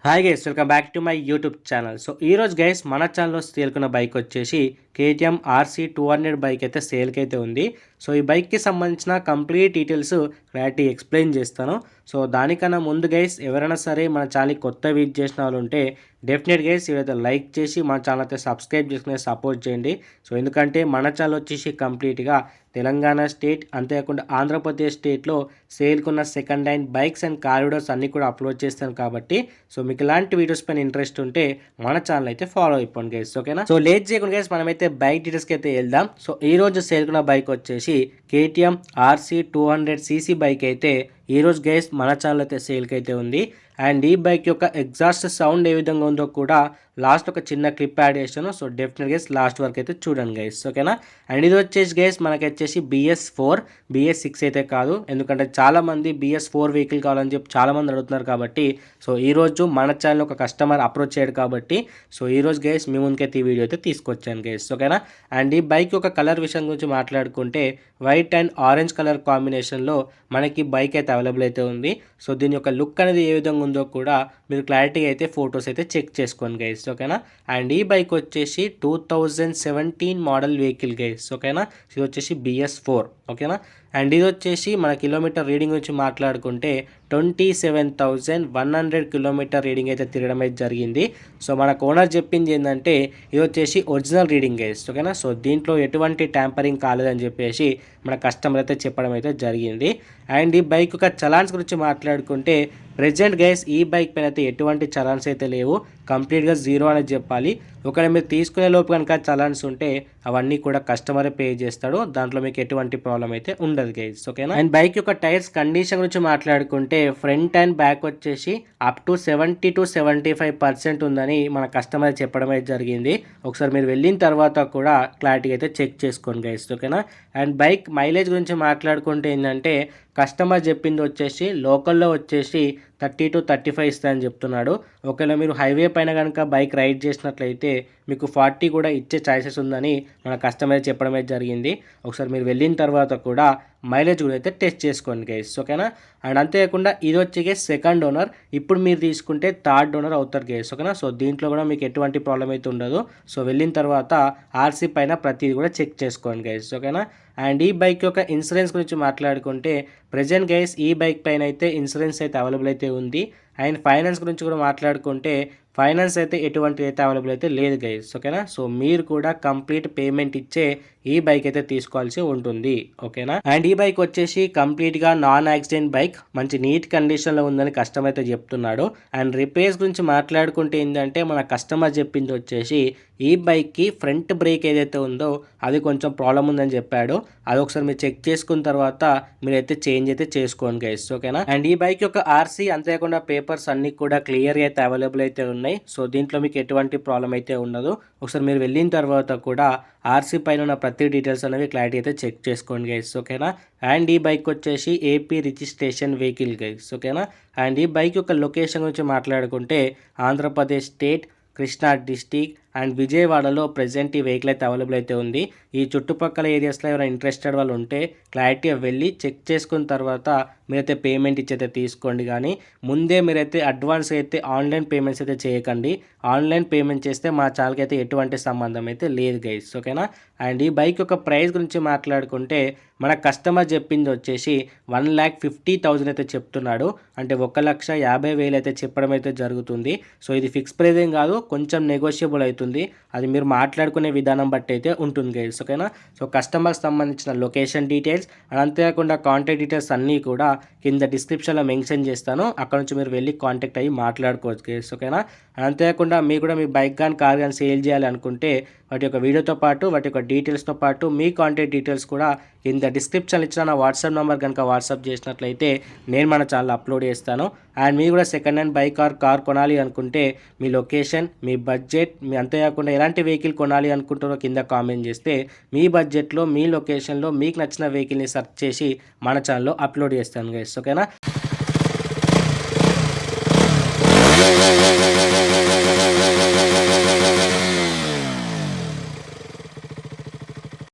Hi guys, welcome back to my YouTube channel. So ఈరోజు guys మన ఛానల్లో సేల్కున్న bike వచ్చేసి కేటీఎం ఆర్సీ 200 బైక్ అయితే సేల్కి అయితే ఉంది. సో ఈ బైక్కి సంబంధించిన కంప్లీట్ డీటెయిల్స్ క్లారిటీ ఎక్స్ప్లెయిన్ చేస్తాను. సో దానికన్నా ముందు గైస్ ఎవరైనా సరే మన ఛానల్ కొత్త విజిట్ చేసిన వాళ్ళు ఉంటే డెఫినెట్ గైస్ ఇవైతే లైక్ చేసి మన ఛానల్ అయితే సబ్స్క్రైబ్ చేసుకునే సపోర్ట్ చేయండి. సో ఎందుకంటే మన ఛానల్ వచ్చేసి కంప్లీట్గా తెలంగాణ స్టేట్ అంతేకాకుండా ఆంధ్రప్రదేశ్ స్టేట్లో సేల్కున్న second hand bikes and car videos అన్నీ కూడా అప్లోడ్ చేస్తాను కాబట్టి సో మీకు ఇలాంటి వీడియోస్ పైన ఇంట్రెస్ట్ ఉంటే మన ఛానల్ అయితే ఫాలో అయిపోండి గైస్, ఓకేనా. సో లేట్ చేయకుండా గైస్ మనమైతే బైక్ డీటెయిల్స్కి అయితే వెళ్దాం. సో ఈ రోజు సేల్కున్న బైక్ వచ్చేసి కేటీఎం ఆర్సీ 200 సీసీ బైక్ అయితే ఈరోజు గైస్ మన ఛానల్ అయితే సేల్కి అయితే ఉంది. అండ్ ఈ బైక్ యొక్క ఎగ్జాస్ట్ సౌండ్ ఏ విధంగా ఉందో కూడా లాస్ట్ ఒక చిన్న క్లిప్ యాడ్ చేస్తాను. సో డెఫినెట్ గైస్ లాస్ట్ వరకు అయితే చూడండి గైస్, ఓకేనా. అండ్ ఇది వచ్చేసి గైస్ మనకి వచ్చేసి BS4 BS6 అయితే కాదు, ఎందుకంటే చాలామంది BS4 వెహికల్ కావాలని చెప్పి చాలామంది అడుగుతున్నారు కాబట్టి సో ఈరోజు మన ఛానల్ ఒక కస్టమర్ అప్రోచ్ చేయడు కాబట్టి సో ఈరోజు గైస్ మీ ముందుకైతే ఈ వీడియో అయితే తీసుకొచ్చాను గైస్, ఓకేనా. అండ్ ఈ బైక్ యొక్క కలర్ విషయం గురించి మాట్లాడుకుంటే వైట్ అండ్ ఆరెంజ్ కలర్ కాంబినేషన్లో మనకి బైక్ అయితే అవైలబుల్ అయితే ఉంది. సో దీని యొక్క లుక్ అనేది ఏ విధంగా ఉందో కూడా మీరు క్లారిటీగా అయితే ఫొటోస్ అయితే చెక్ చేసుకోండి గైస్, ఓకేనా. అండ్ ఈ బైక్ వచ్చేసి 2017 మోడల్ వెహికల్ గైస్, ఓకేనా. ఇది వచ్చేసి BS4, ఓకేనా. అండ్ ఇది వచ్చేసి మన కిలోమీటర్ రీడింగ్ గురించి మాట్లాడుకుంటే 27,100 కిలోమీటర్ రీడింగ్ అయితే తిరగడం అయితే జరిగింది. సో మనకు ఓనర్ చెప్పింది ఏంటంటే ఇది వచ్చేసి ఒరిజినల్ రీడింగ్ గైస్, ఓకేనా. సో దీంట్లో ఎటువంటి ట్యాంపరింగ్ కాలేదని చెప్పేసి మన కస్టమర్ అయితే చెప్పడం అయితే జరిగింది. అండ్ ఈ బైక్ యొక్క చలాన్స్ గురించి మాట్లాడుకుంటే ప్రెజెంట్ గైస్ ఈ బైక్ పైన అయితే ఎటువంటి చలాన్స్ అయితే లేవు, కంప్లీట్గా జీరో అనేది చెప్పాలి. ఒకవేళ మీరు తీసుకునే లోపు కనుక చలాన్స్ ఉంటే అవన్నీ కూడా కస్టమరే పే చేస్తాడు, దాంట్లో మీకు ఎటువంటి ప్రాబ్లం అయితే ఉండదు గైస్, ఓకేనా. అండ్ బైక్ యొక్క టైర్స్ కండిషన్ గురించి మాట్లాడుకుంటే ఫ్రంట్ అండ్ బ్యాక్ వచ్చేసి అప్ టు 70 to 75% ఉందని మన కస్టమర్ చెప్పడం అయితే జరిగింది. ఒకసారి మీరు వెళ్ళిన తర్వాత కూడా క్లారిటీ అయితే చెక్ చేసుకోండి గైస్, ఓకేనా. అండ్ బైక్ మైలేజ్ గురించి మాట్లాడుకుంటే ఏంటంటే కస్టమర్ చెప్పింది వచ్చేసి లోకల్లో వచ్చేసి 30 to 35 ఇస్తాయని చెప్తున్నాడు. ఒకవేళ మీరు హైవే పైన కనుక బైక్ రైడ్ చేసినట్లయితే మీకు 40 కూడా ఇచ్చే ఛాయిసెస్ ఉందని మన కస్టమర్ చెప్పడం అయితే జరిగింది. ఒకసారి మీరు వెళ్ళిన తర్వాత కూడా మైలేజ్ కూడా అయితే టెస్ట్ చేసుకోండి గైస్, ఓకేనా. అండ్ అంతేకాకుండా ఇది వచ్చి సెకండ్ ఓనర్, ఇప్పుడు మీరు తీసుకుంటే థర్డ్ ఓనర్ అవుతారు గైస్, ఓకేనా. సో దీంట్లో కూడా మీకు ఎటువంటి ప్రాబ్లం అయితే ఉండదు. సో వెళ్ళిన తర్వాత ఆర్సీ పైన ప్రతిదీ కూడా చెక్ చేసుకోండి గైస్, ఓకేనా. అండ్ ఈ బైక్ యొక్క ఇన్సూరెన్స్ గురించి మాట్లాడుకుంటే ప్రెజెంట్ గైస్ ఈ బైక్ పైన అయితే ఇన్సూరెన్స్ అయితే అవైలబుల్ అయితే ఉంది. అండ్ ఫైనాన్స్ గురించి కూడా మాట్లాడుకుంటే ఫైనాన్స్ అయితే ఎటువంటి అయితే అవైలబుల్ అయితే లేదు గైస్, ఓకేనా. సో మీరు కూడా కంప్లీట్ పేమెంట్ ఇచ్చే ఈ బైక్ అయితే తీసుకోవాల్సి ఉంటుంది, ఓకేనా. అండ్ ఈ బైక్ వచ్చేసి కంప్లీట్గా నాన్ యాక్సిడెంట్ బైక్, మంచి నీట్ కండిషన్లో ఉందని కస్టమర్ అయితే చెప్తున్నాడు. అండ్ రిపేర్స్ గురించి మాట్లాడుకుంటే ఏంటంటే మన కస్టమర్ చెప్పింది వచ్చేసి ఈ బైక్కి ఫ్రంట్ బ్రేక్ ఏదైతే ఉందో అది కొంచెం ప్రాబ్లం ఉందని చెప్పాడు. అది ఒకసారి మీరు చెక్ చేసుకున్న తర్వాత మీరైతే చేంజ్ అయితే చేసుకోండి గైస్, ఓకేనా. అండ్ ఈ బైక్ యొక్క ఆర్సీ అంతేకాకుండా పేపర్స్ అన్ని కూడా క్లియర్గా అయితే అవైలబుల్ అయితే ఉన్నాయి. సో దీంట్లో మీకు ఎటువంటి ప్రాబ్లం అయితే ఉండదు. ఒకసారి మీరు వెళ్ళిన తర్వాత కూడా ఆర్సీ పైన ఉన్న ప్రతి డీటెయిల్స్ అనేవి క్లారిటీ అయితే చెక్ చేసుకోండి గైస్, ఓకేనా. అండ్ ఈ బైక్ వచ్చేసి AP రిజిస్ట్రేషన్ వెహికల్ గైస్, ఓకేనా. అండ్ ఈ బైక్ యొక్క లొకేషన్ గురించి మాట్లాడుకుంటే Andhra Pradesh state, Krishna district and విజయవాడలో ప్రెజెంట్ ఈ వెహికల్ అయితే అవైలబుల్ అయితే ఉంది. ఈ చుట్టుపక్కల ఏరియాస్లో ఎవరైనా ఇంట్రెస్టెడ్ వాళ్ళు ఉంటే క్లారిటీగా వెళ్ళి చెక్ చేసుకున్న తర్వాత మీరైతే పేమెంట్ ఇచ్చైతే తీసుకోండి, కానీ ముందే మీరైతే అడ్వాన్స్ అయితే ఆన్లైన్ పేమెంట్స్ అయితే చేయకండి. ఆన్లైన్ పేమెంట్ చేస్తే మా ఛానల్కి అయితే ఎటువంటి సంబంధం అయితే లేదు గైస్, ఓకేనా. అండ్ ఈ బైక్ యొక్క ప్రైస్ గురించి మాట్లాడుకుంటే మన కస్టమర్ చెప్పింది వచ్చేసి 1,50,000 అయితే చెప్తున్నాడు, అంటే 1,50,000 అయితే చెప్పడం అయితే జరుగుతుంది. సో ఇది ఫిక్స్ ప్రైస్ ఏం కాదు, కొంచెం నెగోషియబుల్ అవుతుంది, అది మీరు మాట్లాడుకునే విధానం బట్టి అయితే ఉంటుంది గైస్, ఓకేనా. సో కస్టమర్కి సంబంధించిన లొకేషన్ డీటెయిల్స్ అండ్ అంతేకాకుండా కాంటాక్ట్ డీటెయిల్స్ అన్నీ కూడా కింద డిస్క్రిప్షన్లో మెన్షన్ చేస్తాను, అక్కడ నుంచి మీరు వెళ్ళి కాంటాక్ట్ అయ్యి మాట్లాడుకోవచ్చు గైస్, ఓకేనా. అంతేకాకుండా మీరు కూడా మీ బైక్ కానీ కార్ కానీ సేల్ చేయాలి అనుకుంటే వాటి యొక్క వీడియోతో పాటు వాటి యొక్క డీటెయిల్స్తో పాటు మీ కాంటాక్ట్ డీటెయిల్స్ కూడా కింద డిస్క్రిప్షన్ ఇచ్చిన నా వాట్సాప్ నెంబర్ కనుక వాట్సాప్ చేసినట్లయితే నేను మన ఛానల్ అప్లోడ్ చేస్తాను. అండ్ మీరు కూడా సెకండ్ హ్యాండ్ బైక్ కార్ కొనాలి అనుకుంటే మీ లొకేషన్, మీ బడ్జెట్, మీ అంతేకాకుండా ఎలాంటి వెహికల్ కొనాలి అనుకుంటారో కింద కామెంట్ చేస్తే మీ బడ్జెట్లో మీ లొకేషన్లో మీకు నచ్చిన వెహికల్ని సెర్చ్ చేసి మన ఛానల్లో అప్లోడ్ చేస్తాను గైస్, ఓకేనా.